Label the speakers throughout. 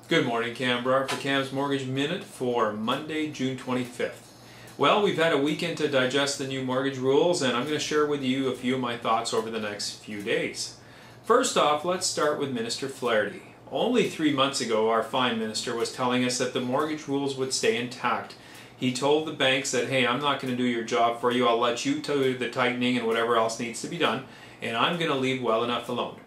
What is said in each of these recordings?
Speaker 1: Good morning, Canberra, for Cam's Mortgage Minute for Monday, June 25th. Well, we've had a weekend to digest the new mortgage rules, and I'm going to share with you a few of my thoughts over the next few days. First off, let's start with Minister Flaherty. Only 3 months ago, our fine minister was telling us that the mortgage rules would stay intact. He told the banks that, hey, I'm not going to do your job for you, I'll let you do the tightening and whatever else needs to be done, and I'm going to leave well enough alone.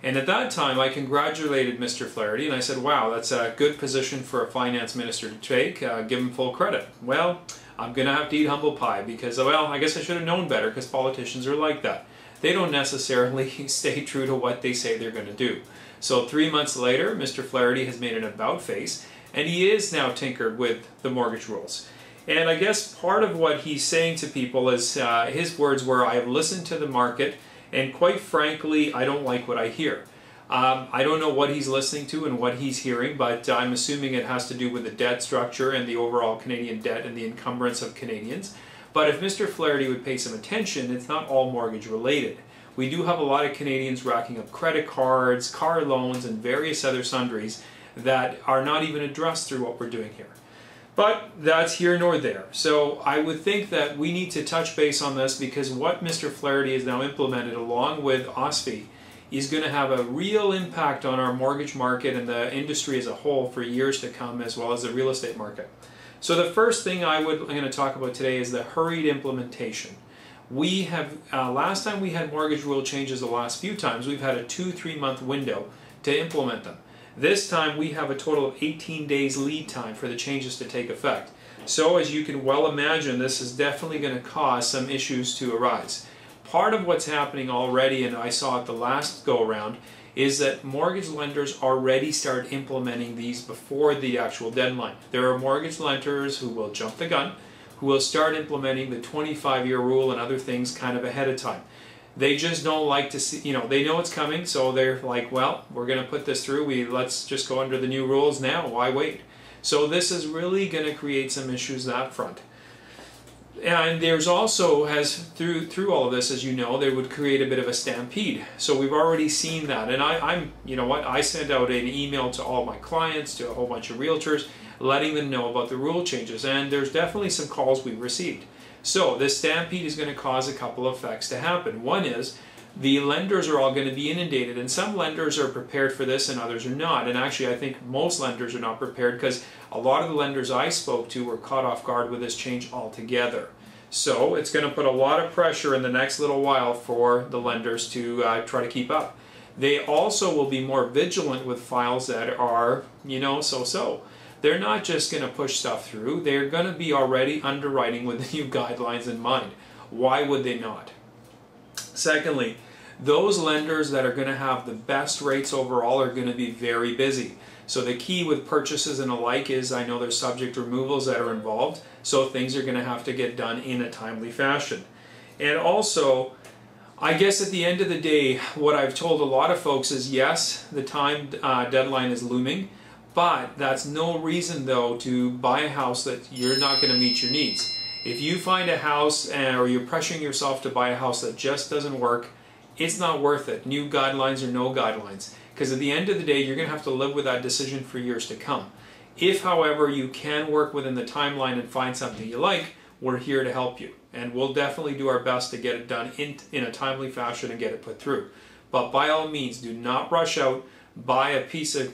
Speaker 1: And at that time, I congratulated Mr. Flaherty, and I said, wow, that's a good position for a finance minister to take, give him full credit. Well, I'm going to have to eat humble pie because, well, I guess I should have known better because politicians are like that. They don't necessarily stay true to what they say they're going to do. So 3 months later, Mr. Flaherty has made an about face, and he is now tinkered with the mortgage rules. And I guess part of what he's saying to people is, his words were, I have listened to the market, and quite frankly, I don't like what I hear. I don't know what he's listening to and what he's hearing, but I'm assuming it has to do with the debt structure and the overall Canadian debt and the encumbrance of Canadians. But if Mr. Flaherty would pay some attention, it's not all mortgage related. We do have a lot of Canadians racking up credit cards, car loans, and various other sundries that are not even addressed through what we're doing here. But that's here nor there. So I would think that we need to touch base on this because what Mr. Flaherty has now implemented along with OSFI is going to have a real impact on our mortgage market and the industry as a whole for years to come, as well as the real estate market. So the first thing I'm going to talk about today is the hurried implementation. We have, last time we had mortgage rule changes the last few times, we've had a 2-3 month window to implement them. This time we have a total of 18 days lead time for the changes to take effect. So as you can well imagine, this is definitely going to cause some issues to arise. Part of what's happening already, and I saw it the last go around, is that mortgage lenders already start implementing these before the actual deadline. There are mortgage lenders who will jump the gun, who will start implementing the 25-year rule and other things kind of ahead of time. They just don't like to see, they know it's coming, so they're like, well, we're going to put this through, let's just go under the new rules now, why wait? So this is really going to create some issues that front. And there's also, through all of this, as you know, they would create a bit of a stampede. So we've already seen that. And I sent out an email to all my clients, to a whole bunch of realtors, letting them know about the rule changes. And there's definitely some calls we've received. So this stampede is going to cause a couple of effects to happen. One is the lenders are all going to be inundated, and some lenders are prepared for this and others are not. And actually I think most lenders are not prepared because a lot of the lenders I spoke to were caught off guard with this change altogether. So it's going to put a lot of pressure in the next little while for the lenders to try to keep up. They also will be more vigilant with files that are, so-so. They're not just going to push stuff through, they're going to be already underwriting with the new guidelines in mind. Why would they not? Secondly, those lenders that are going to have the best rates overall are going to be very busy. So the key with purchases and the like is, I know there's subject removals that are involved, so things are going to have to get done in a timely fashion. And also, I guess at the end of the day, what I've told a lot of folks is, yes, the time deadline is looming, but that's no reason, though, to buy a house that you're not going to meet your needs. If you find a house or you're pressuring yourself to buy a house that just doesn't work, it's not worth it. New guidelines or no guidelines. Because at the end of the day, you're going to have to live with that decision for years to come. If, however, you can work within the timeline and find something you like, we're here to help you. And we'll definitely do our best to get it done in a timely fashion and get it put through. But by all means, do not rush out. Buy a piece of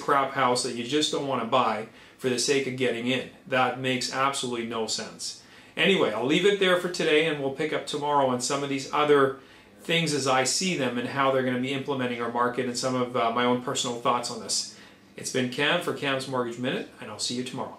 Speaker 1: crap house that you just don't want to buy for the sake of getting in. That makes absolutely no sense. Anyway, I'll leave it there for today, and we'll pick up tomorrow on some of these other things as I see them and how they're going to be implementing our market and some of my own personal thoughts on this. It's been Cam for Cam's Mortgage Minute, and I'll see you tomorrow.